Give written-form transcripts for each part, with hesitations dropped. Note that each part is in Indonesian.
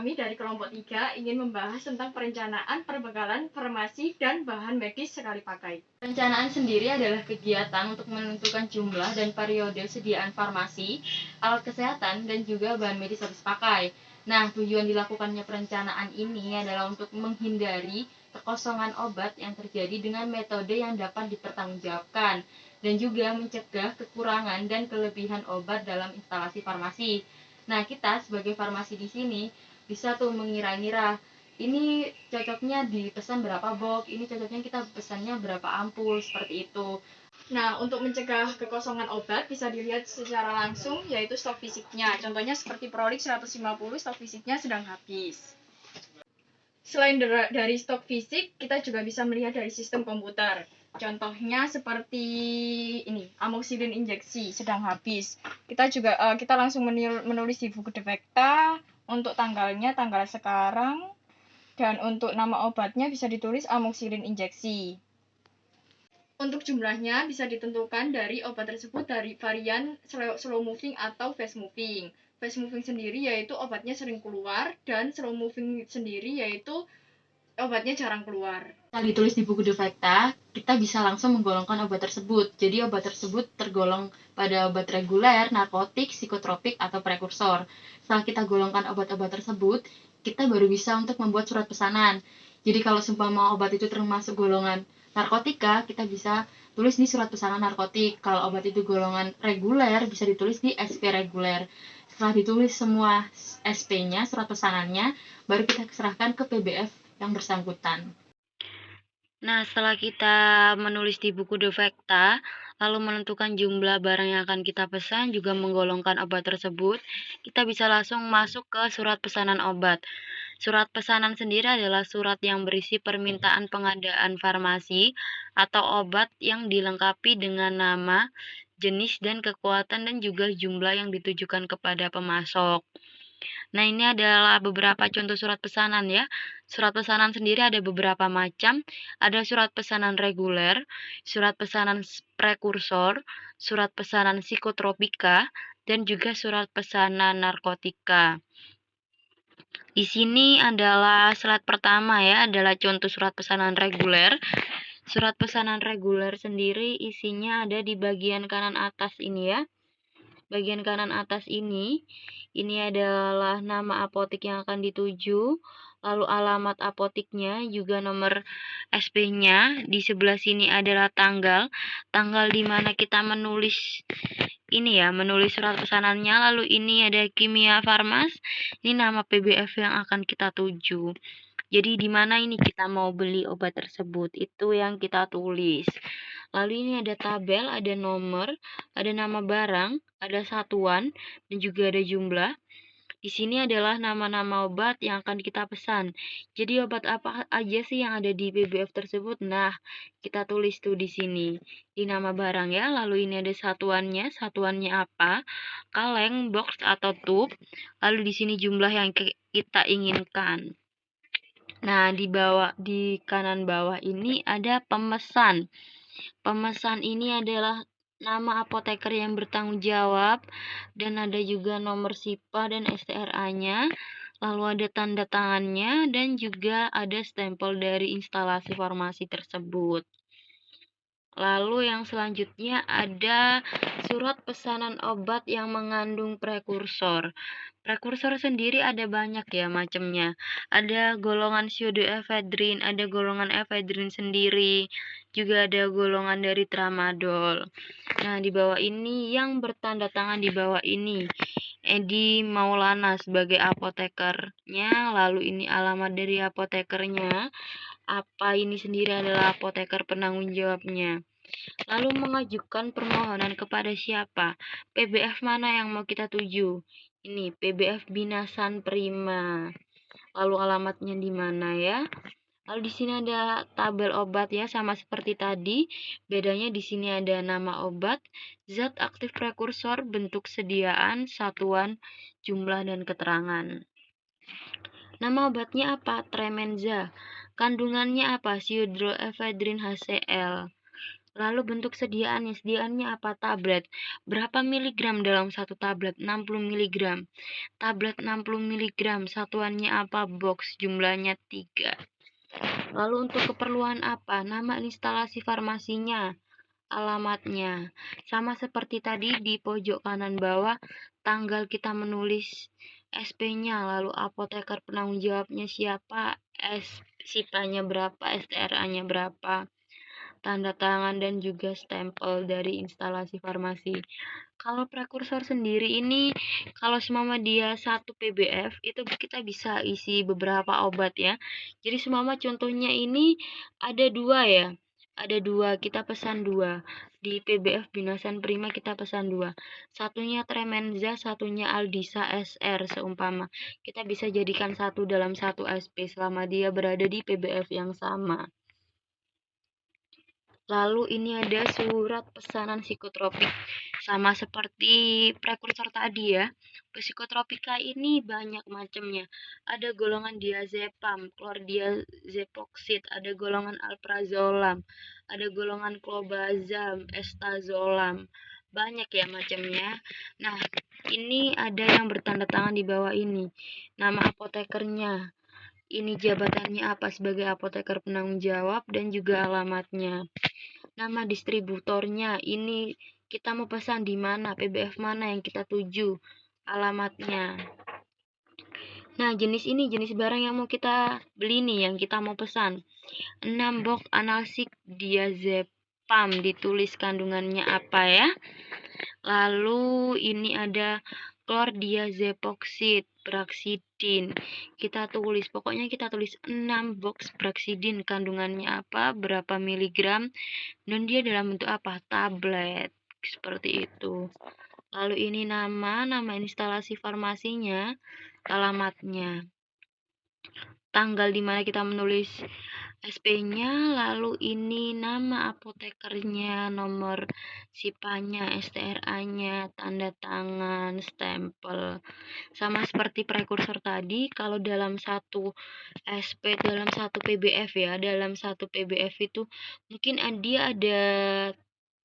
kami dari kelompok 3 ingin membahas tentang perencanaan, perbekalan, farmasi, dan bahan medis sekali pakai. Perencanaan sendiri adalah kegiatan untuk menentukan jumlah dan periode sediaan farmasi, alat kesehatan, dan juga bahan medis habis pakai. Nah, tujuan dilakukannya perencanaan ini adalah untuk menghindari kekosongan obat yang terjadi dengan metode yang dapat dipertanggungjawabkan, dan juga mencegah kekurangan dan kelebihan obat dalam instalasi farmasi. Nah, kita sebagai farmasi di sini bisa tuh mengira-ngira ini cocoknya dipesan berapa box, ini cocoknya kita pesannya berapa ampul, seperti itu. Nah, untuk mencegah kekosongan obat bisa dilihat secara langsung yaitu stok fisiknya. Contohnya seperti Prolix 150, stok fisiknya sedang habis. Selain dari stok fisik, kita juga bisa melihat dari sistem komputer. Contohnya seperti ini, amoxicillin injeksi sedang habis. Kita langsung menulis di buku defekta untuk tanggalnya, tanggal sekarang, dan untuk nama obatnya bisa ditulis amoxicillin injeksi. Untuk jumlahnya bisa ditentukan dari obat tersebut dari varian slow moving atau fast moving. Fast moving sendiri yaitu obatnya sering keluar, dan slow moving sendiri yaitu obatnya jarang keluar. Setelah ditulis di buku defekta, kita bisa langsung menggolongkan obat tersebut. Jadi obat tersebut tergolong pada obat reguler, narkotik, psikotropik, atau prekursor. Setelah kita golongkan obat-obat tersebut, kita baru bisa untuk membuat surat pesanan. Jadi kalau seumpama obat itu termasuk golongan narkotika, kita bisa tulis di surat pesanan narkotik. Kalau obat itu golongan reguler, bisa ditulis di SP reguler. Setelah ditulis semua SP-nya, surat pesanannya, baru kita serahkan ke PBF yang bersangkutan. Nah, setelah kita menulis di buku defekta, lalu menentukan jumlah barang yang akan kita pesan, juga menggolongkan obat tersebut, kita bisa langsung masuk ke surat pesanan obat. Surat pesanan sendiri adalah surat yang berisi permintaan pengadaan farmasi atau obat yang dilengkapi dengan nama, jenis, dan kekuatan, dan juga jumlah yang ditujukan kepada pemasok. Nah, ini adalah beberapa contoh surat pesanan ya. Surat pesanan sendiri ada beberapa macam. Ada surat pesanan reguler, surat pesanan prekursor, surat pesanan psikotropika, dan juga surat pesanan narkotika. Di sini adalah slide pertama ya, adalah contoh surat pesanan reguler. Surat pesanan reguler sendiri isinya ada di bagian kanan atas ini ya. Bagian kanan atas ini adalah nama apotek yang akan dituju, lalu alamat apoteknya, juga nomor SP-nya. Di sebelah sini adalah tanggal di mana kita menulis ini ya, menulis surat pesanannya. Lalu ini ada Kimia Farmas, ini nama PBF yang akan kita tuju. Jadi di mana ini kita mau beli obat tersebut, itu yang kita tulis. Lalu ini ada tabel, ada nomor, ada nama barang, ada satuan, dan juga ada jumlah. Di sini adalah nama-nama obat yang akan kita pesan. Jadi obat apa aja sih yang ada di PBF tersebut? Nah, kita tulis tuh di sini. Di nama barang ya, lalu ini ada satuannya apa? Kaleng, box, atau tube. Lalu di sini jumlah yang kita inginkan. Nah, di kanan bawah ini ada pemesan. Pemesan ini adalah nama apoteker yang bertanggung jawab, dan ada juga nomor SIPA dan STRA-nya, lalu ada tanda tangannya, dan juga ada stempel dari instalasi farmasi tersebut. Lalu yang selanjutnya ada surat pesanan obat yang mengandung prekursor. Prekursor sendiri ada banyak ya macamnya. Ada golongan pseudoephedrine, ada golongan ephedrine sendiri, juga ada golongan dari tramadol. Nah, di bawah ini yang bertanda tangan di bawah ini Edi Maulana sebagai apotekernya, lalu ini alamat dari apotekernya. Apa ini sendiri adalah apoteker penanggung jawabnya. Lalu mengajukan permohonan kepada siapa? PBF mana yang mau kita tuju? Ini PBF Binasan Prima. Lalu alamatnya di mana ya? Lalu di sini ada tabel obat ya, sama seperti tadi. Bedanya di sini ada nama obat, zat aktif prekursor, bentuk sediaan, satuan, jumlah, dan keterangan. Nama obatnya apa? Tremenza. Kandungannya apa? Pseudoephedrine HCl. Lalu bentuk sediaannya apa? Tablet. Berapa miligram dalam satu tablet? 60 miligram. Tablet 60 miligram, satuannya apa? Box, jumlahnya 3. Lalu untuk keperluan apa? Nama instalasi farmasinya, alamatnya. Sama seperti tadi di pojok kanan bawah, tanggal kita menulis SP-nya, lalu apoteker penanggung jawabnya siapa, SIPA-nya berapa, STRA-nya berapa, tanda tangan dan juga stempel dari instalasi farmasi. Kalau prekursor sendiri ini, kalau semama dia 1 PBF, itu kita bisa isi beberapa obat ya. Jadi semama contohnya ini ada 2 ya. Ada 2, kita pesan 2. Di PBF Binasan Prima kita pesan 2. Satunya Tremenza, satunya Aldisa SR seumpama. Kita bisa jadikan satu dalam satu SP selama dia berada di PBF yang sama. Lalu ini ada surat pesanan psikotropik. Sama seperti prekursor tadi ya. Psikotropika ini banyak macamnya. Ada golongan diazepam, chlordiazepoksid, ada golongan alprazolam, ada golongan clobazam, estazolam. Banyak ya macamnya. Nah, ini ada yang bertanda tangan di bawah ini. Nama apotekernya. Ini jabatannya apa sebagai apoteker penanggung jawab dan juga alamatnya. Nama distributornya, ini kita mau pesan di mana, PBF mana yang kita tuju, alamatnya. Nah, jenis barang yang mau kita beli nih, yang kita mau pesan. 6 box analsik diazepam, ditulis kandungannya apa ya. Lalu ini ada chlordiazepoksid, Braxidin. Pokoknya kita tulis 6 box Braxidin, kandungannya apa, berapa miligram, dan dia dalam bentuk apa? Tablet. Seperti itu. Lalu ini nama instalasi farmasinya, alamatnya, tanggal di mana kita menulis SP-nya, lalu ini nama apotekernya, nomor SIPA-nya, STRA-nya, tanda tangan, stempel. Sama seperti prekursor tadi, kalau dalam satu SP, dalam satu PBF ya, dalam satu PBF itu mungkin dia ada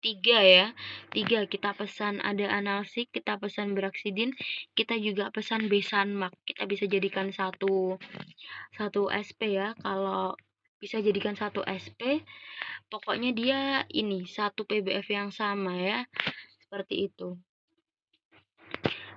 3 ya, 3 kita pesan, ada analsik, kita pesan Braxidin, kita juga pesan Besanmak. Kita bisa jadikan satu SP ya. Kalau bisa jadikan satu SP, pokoknya dia ini satu PBF yang sama ya, seperti itu.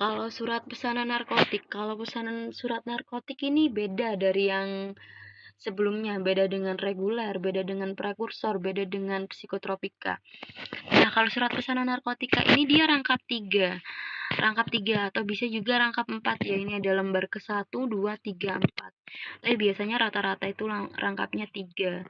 Kalau surat pesanan narkotik, surat narkotik ini beda dari yang sebelumnya, beda dengan reguler, beda dengan prekursor, beda dengan psikotropika. Nah, kalau surat pesanan narkotika ini dia rangkap 3 atau bisa juga rangkap 4 ya. Ini ada lembar ke 1, 2, 3, 4. Tapi biasanya rata-rata itu rangkapnya 3.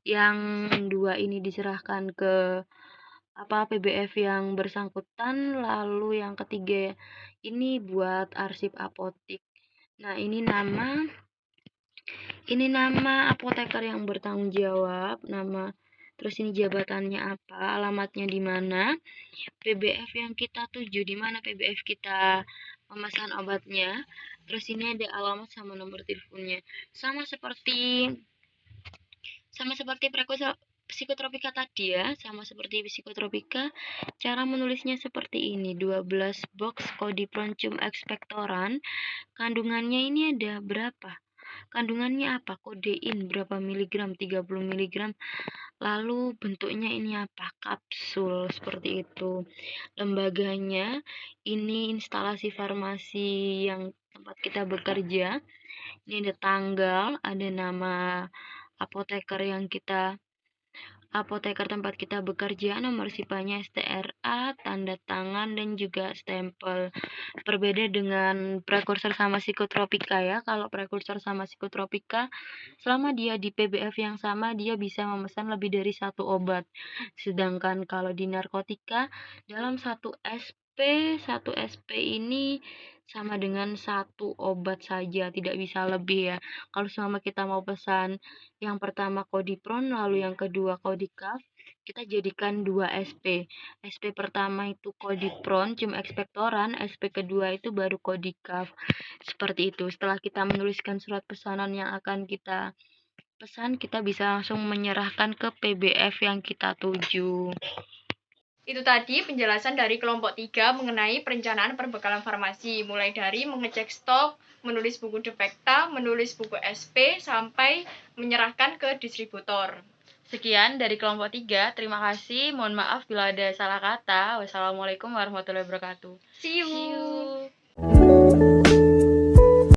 Yang 2 ini diserahkan ke PBF yang bersangkutan, lalu yang ketiga ini buat arsip apotik. Nah, ini nama apoteker yang bertanggung jawab, terus ini jabatannya apa, alamatnya di mana, PBF yang kita tuju, di mana PBF kita memesan obatnya, terus ini ada alamat sama nomor teleponnya. Sama seperti psikotropika tadi ya, sama seperti psikotropika, cara menulisnya seperti ini, 12 box Kodipron cum expectorant, kandungannya ini ada berapa? Kandungannya apa? Kodein berapa miligram? 30 miligram. Lalu bentuknya ini apa? Kapsul, seperti itu. Lembaganya ini instalasi farmasi yang tempat kita bekerja. Ini ada tanggal, ada nama apoteker tempat kita bekerja, nomor SIPA-nya STRA, tanda tangan, dan juga stempel. Berbeda dengan prekursor sama psikotropika ya. Kalau prekursor sama psikotropika, selama dia di PBF yang sama, dia bisa memesan lebih dari 1 obat. Sedangkan kalau di narkotika, dalam satu SP ini sama dengan 1 obat saja, tidak bisa lebih ya. Kalau selama kita mau pesan yang pertama Kodipron, lalu yang kedua Kodikaf, kita jadikan 2 SP. SP pertama itu Kodipron cum expectorant, SP kedua itu baru Kodikaf. Seperti itu. Setelah kita menuliskan surat pesanan yang akan kita pesan, kita bisa langsung menyerahkan ke PBF yang kita tuju. Itu tadi penjelasan dari kelompok 3 mengenai perencanaan perbekalan farmasi, mulai dari mengecek stok, menulis buku defekta, menulis buku SP, sampai menyerahkan ke distributor. Sekian dari kelompok 3, terima kasih, mohon maaf bila ada salah kata. Wassalamualaikum warahmatullahi wabarakatuh. See you!